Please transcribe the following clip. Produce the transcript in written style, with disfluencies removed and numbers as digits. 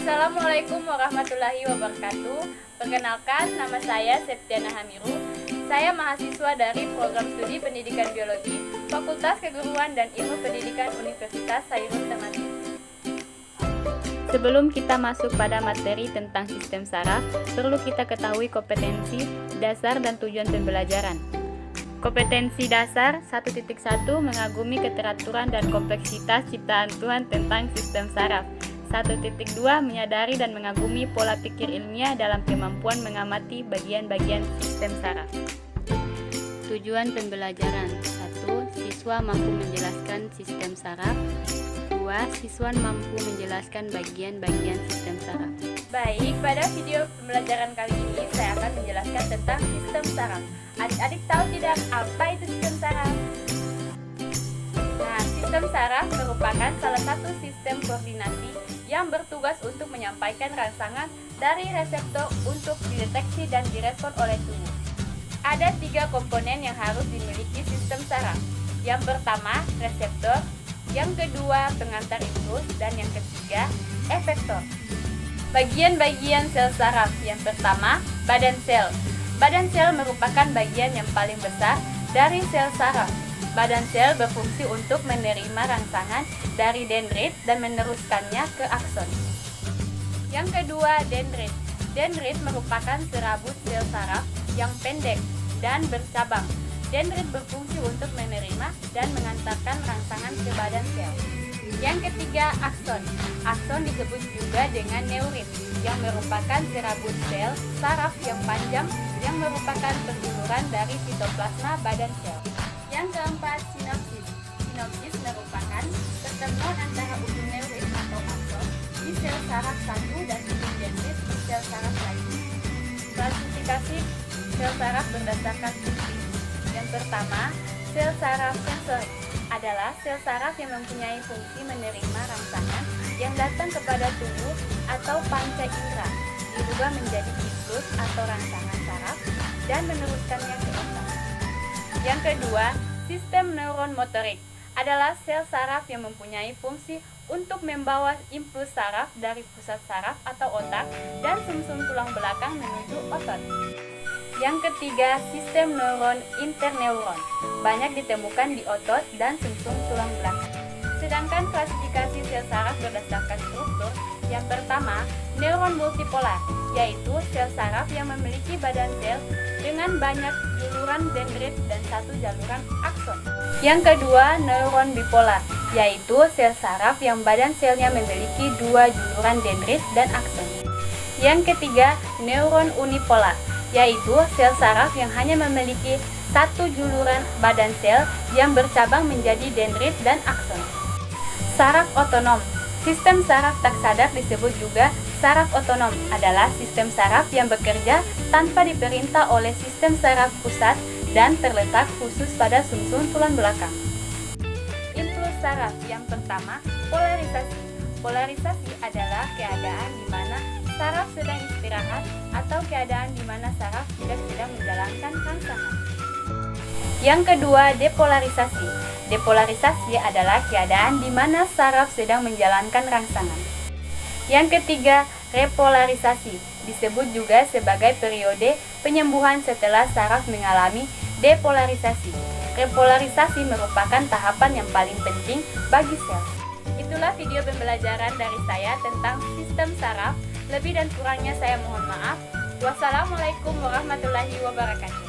Assalamualaikum warahmatullahi wabarakatuh. Perkenalkan, nama saya Septiana Hamiru. Saya mahasiswa dari Program Studi Pendidikan Biologi, Fakultas Keguruan dan Ilmu Pendidikan Universitas Hairul Tanjung. Sebelum kita masuk pada materi tentang sistem saraf, perlu kita ketahui kompetensi, dasar, dan tujuan pembelajaran. Kompetensi dasar 1.1 mengagumi keteraturan dan kompleksitas ciptaan Tuhan tentang sistem saraf. 1.2 menyadari dan mengagumi pola pikir ilmiah dalam kemampuan mengamati bagian-bagian sistem saraf. Tujuan pembelajaran: 1. Siswa mampu menjelaskan sistem saraf. 2. Siswa mampu menjelaskan bagian-bagian sistem saraf. Baik, pada video pembelajaran kali ini saya akan menjelaskan tentang sistem saraf. Adik-adik tahu tidak apa itu sistem saraf? Nah, sistem saraf merupakan salah satu sistem koordinasi yang bertugas untuk menyampaikan rangsangan dari reseptor untuk dideteksi dan direspon oleh tubuh. Ada 3 komponen yang harus dimiliki sistem saraf. Yang pertama, reseptor. Yang kedua, pengantar impuls. Dan yang ketiga, efektor. Bagian-bagian sel saraf. Yang pertama, badan sel. Badan sel merupakan bagian yang paling besar dari sel saraf. Badan sel berfungsi untuk menerima rangsangan dari dendrit dan meneruskannya ke akson. Yang kedua, dendrit. Dendrit merupakan serabut sel saraf yang pendek dan bercabang. Dendrit berfungsi untuk menerima dan mengantarkan rangsangan ke badan sel. Yang ketiga, akson. Akson disebut juga dengan neurin, yang merupakan serabut sel saraf yang panjang yang merupakan perjuluran dari sitoplasma badan sel. Yang keempat, sinapsis. Sinapsis merupakan pertemuan antara ujung neurin atau akson di sel saraf satu dan ujung dendrit di sel saraf lain. Klasifikasi sel saraf berdasarkan fungsi. Yang pertama, sel saraf sensorik adalah sel saraf yang mempunyai fungsi menerima rangsangan yang datang kepada tubuh atau panca indera, dirubah menjadi impuls atau rangsangan saraf dan meneruskannya ke otak. Yang kedua, sistem neuron motorik adalah sel saraf yang mempunyai fungsi untuk membawa impuls saraf dari pusat saraf atau otak dan sumsum tulang belakang menuju otot. Yang ketiga, sistem neuron interneuron banyak ditemukan di otot dan sumsum tulang belakang. Sedangkan klasifikasi sel saraf berdasarkan struktur, yang pertama, neuron multipolar, yaitu sel saraf yang memiliki badan sel dengan banyak jaluran dendrit dan satu jaluran akson. Yang kedua, neuron bipolar, yaitu sel saraf yang badan selnya memiliki 2 jaluran dendrit dan akson. Yang ketiga, neuron unipolar, yaitu sel saraf yang hanya memiliki 1 juluran badan sel yang bercabang menjadi dendrit dan akson. Saraf otonom. Sistem saraf tak sadar disebut juga saraf otonom, adalah sistem saraf yang bekerja tanpa diperintah oleh sistem saraf pusat dan terletak khusus pada sumsum tulang belakang. Impuls saraf. Yang pertama, polarisasi. Polarisasi adalah keadaan di mana saraf sedang istirahat atau keadaan di mana saraf tidak sedang menjalankan rangsangan. Yang kedua, depolarisasi. Depolarisasi adalah keadaan di mana saraf sedang menjalankan rangsangan. Yang ketiga, repolarisasi. Disebut juga sebagai periode penyembuhan setelah saraf mengalami depolarisasi. Repolarisasi merupakan tahapan yang paling penting bagi sel. Itulah video pembelajaran dari saya tentang sistem saraf. Lebih dan kurangnya saya mohon maaf. Wassalamualaikum warahmatullahi wabarakatuh.